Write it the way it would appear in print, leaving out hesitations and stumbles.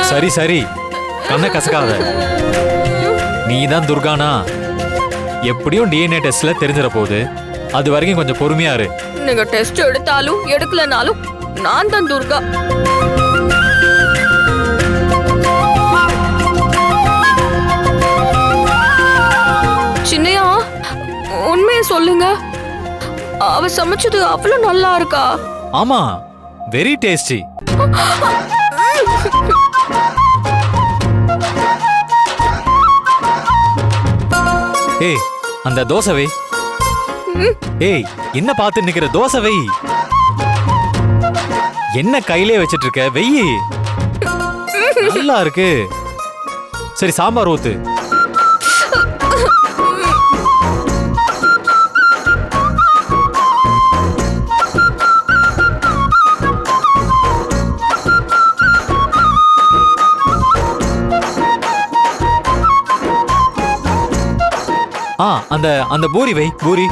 சரி சரி, கண்ணை கசக்காத. நீ தான் துர்கானா? எப்படியும் டிஎன்ஏ டெஸ்ட்ல தெரிஞ்சிட போகுது. அது வரைக்கும் கொஞ்சம் பொறுமையா இரு. நீங்க டெஸ்ட் எடுத்தாலும் எடுக்கலனாலும் நான் தான் துர்கா. சின்னையா, உண்மையை சொல்லுங்க, அவ சமைச்சது அவ்வளவு நல்லா இருக்கா? ஆமா, வெரி டேஸ்டி. ஏய், அந்த தோசை வை. ஏய், என்ன பார்த்து நிக்கிற? தோசை வை. என்ன கையிலே வச்சிட்டு இருக்க? வெயி. நல்லா இருக்கு. சரி, சாம்பார் ஊத்து. அந்த பூரி வை, பூரி.